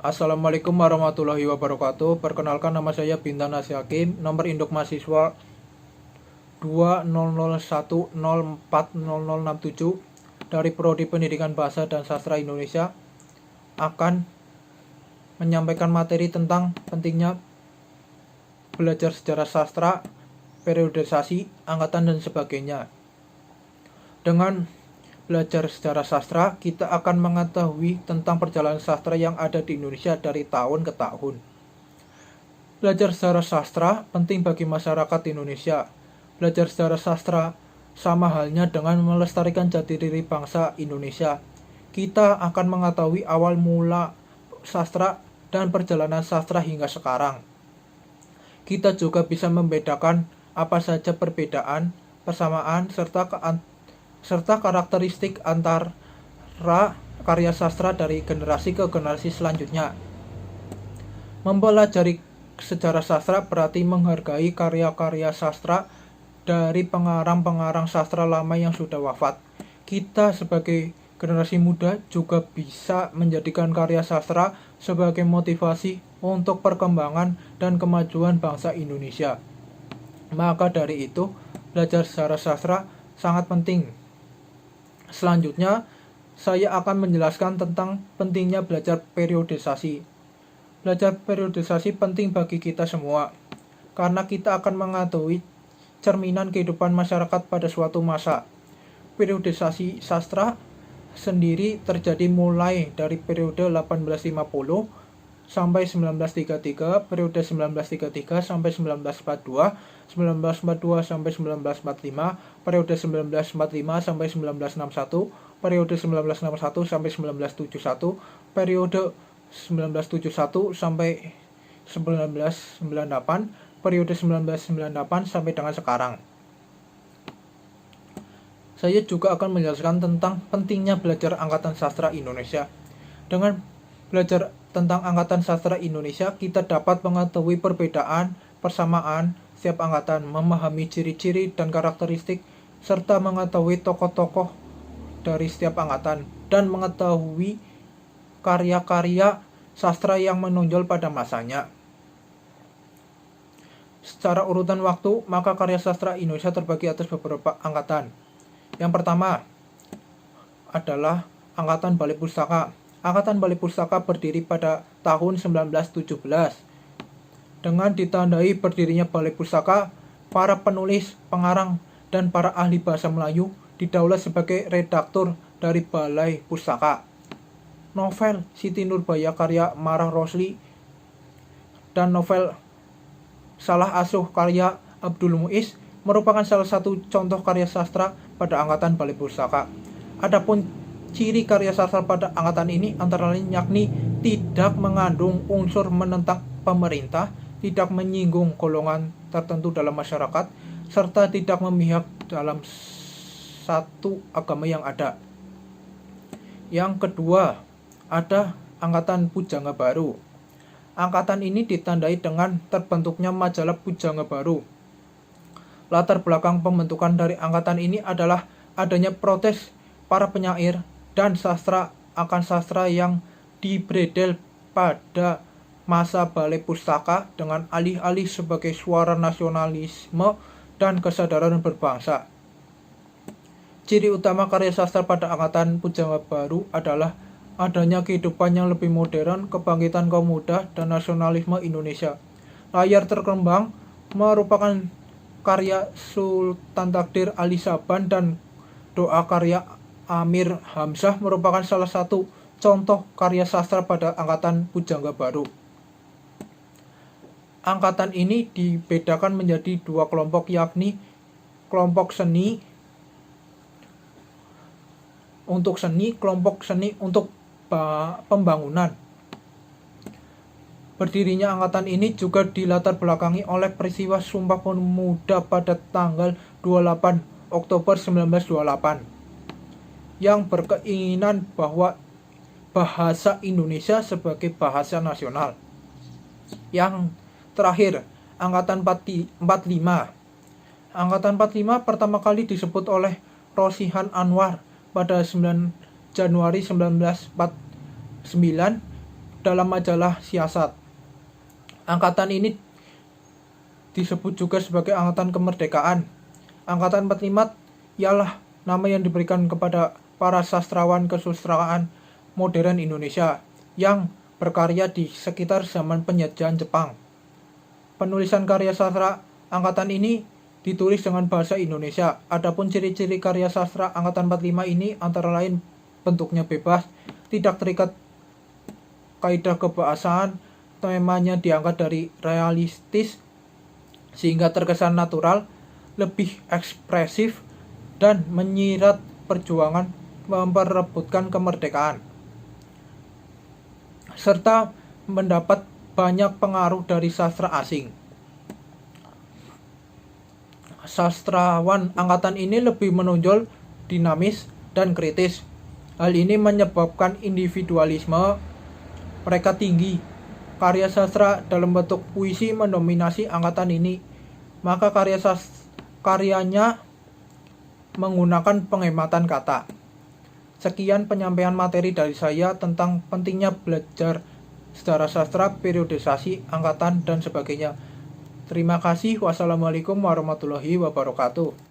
Assalamualaikum warahmatullahi wabarakatuh. Perkenalkan, nama saya Bintan Nasih Hakim. Nomor induk mahasiswa 200104067 dari Prodi Pendidikan Bahasa dan Sastra Indonesia akan menyampaikan materi tentang pentingnya belajar sejarah sastra, periodisasi, angkatan, dan sebagainya. Dengan belajar sejarah sastra, kita akan mengetahui tentang perjalanan sastra yang ada di Indonesia dari tahun ke tahun. Belajar sejarah sastra penting bagi masyarakat Indonesia. Belajar sejarah sastra sama halnya dengan melestarikan jati diri bangsa Indonesia. Kita akan mengetahui awal mula sastra dan perjalanan sastra hingga sekarang. Kita juga bisa membedakan apa saja perbedaan, persamaan, serta karakteristik antara karya sastra dari generasi ke generasi selanjutnya. Mempelajari sejarah sastra berarti menghargai karya-karya sastra dari pengarang-pengarang sastra lama yang sudah wafat. Kita sebagai generasi muda juga bisa menjadikan karya sastra sebagai motivasi untuk perkembangan dan kemajuan bangsa Indonesia. Maka dari itu, belajar sejarah sastra sangat penting. Selanjutnya, saya akan menjelaskan tentang pentingnya belajar periodisasi. Belajar periodisasi penting bagi kita semua, karena kita akan mengetahui cerminan kehidupan masyarakat pada suatu masa. Periodisasi sastra sendiri terjadi mulai dari periode 1850 sampai 1933, periode 1933 sampai 1942, 1942 sampai 1945, periode 1945 sampai 1961, periode 1961 sampai 1971, periode 1971 sampai 1998, periode 1998 sampai dengan sekarang. Saya juga akan menjelaskan tentang pentingnya belajar Angkatan Sastra Indonesia. Dengan belajar tentang Angkatan Sastra Indonesia, kita dapat mengetahui perbedaan, persamaan setiap angkatan, memahami ciri-ciri dan karakteristik, serta mengetahui tokoh-tokoh dari setiap angkatan, dan mengetahui karya-karya sastra yang menonjol pada masanya. Secara urutan waktu, maka karya sastra Indonesia terbagi atas beberapa angkatan. Yang pertama adalah Angkatan Balai Pustaka. Angkatan Balai Pustaka berdiri pada tahun 1917. Dengan ditandai berdirinya Balai Pustaka, para penulis, pengarang, dan para ahli bahasa Melayu didaulat sebagai redaktur dari Balai Pustaka. Novel Siti Nurbaya karya Marah Rosli dan novel Salah Asuh karya Abdul Muiz merupakan salah satu contoh karya sastra pada Angkatan Balai Pustaka. Adapun ciri karya sastra pada angkatan ini antara lain yakni tidak mengandung unsur menentang pemerintah, tidak menyinggung golongan tertentu dalam masyarakat, serta tidak memihak dalam satu agama yang ada. Yang kedua, ada Angkatan Pujangga Baru. Angkatan ini ditandai dengan terbentuknya majalah Pujangga Baru. Latar belakang pembentukan dari angkatan ini adalah adanya protes para penyair dan sastra akan sastra yang dibredel pada masa Balai Pustaka dengan alih-alih sebagai suara nasionalisme dan kesadaran berbangsa. Ciri utama karya sastra pada Angkatan Pujangga Baru adalah adanya kehidupan yang lebih modern, kebangkitan kaum muda, dan nasionalisme Indonesia. Layar Terkembang merupakan karya Sultan Takdir Ali Saban dan Doa karya Amir Hamzah merupakan salah satu contoh karya sastra pada Angkatan Pujangga Baru. Angkatan ini dibedakan menjadi dua kelompok, yakni kelompok seni untuk seni, kelompok seni untuk pembangunan. Berdirinya angkatan ini juga dilatar belakangi oleh peristiwa Sumpah Pemuda pada tanggal 28 Oktober 1928 yang berkeinginan bahwa bahasa Indonesia sebagai bahasa nasional. Yang terakhir, Angkatan 45. Angkatan 45 pertama kali disebut oleh Rosihan Anwar pada 9 Januari 1949 dalam majalah Siasat. Angkatan ini disebut juga sebagai Angkatan Kemerdekaan. Angkatan 45 ialah nama yang diberikan kepada para sastrawan kesusastraan modern Indonesia yang berkarya di sekitar zaman penjajahan Jepang. Penulisan karya sastra angkatan ini ditulis dengan bahasa Indonesia. Adapun ciri-ciri karya sastra angkatan 45 ini antara lain bentuknya bebas, tidak terikat kaidah kebahasaan, temanya diangkat dari realistis sehingga terkesan natural, lebih ekspresif, dan menyirat perjuangan memperebutkan kemerdekaan, serta mendapat banyak pengaruh dari sastra asing. Sastrawan angkatan ini lebih menonjol, dinamis, dan kritis. Hal ini menyebabkan individualisme mereka tinggi. Karya sastra dalam bentuk puisi mendominasi angkatan ini, maka karyanya menggunakan penghematan kata. Sekian penyampaian materi dari saya tentang pentingnya belajar sejarah sastra, periodisasi, angkatan, dan sebagainya. Terima kasih. Wassalamualaikum warahmatullahi wabarakatuh.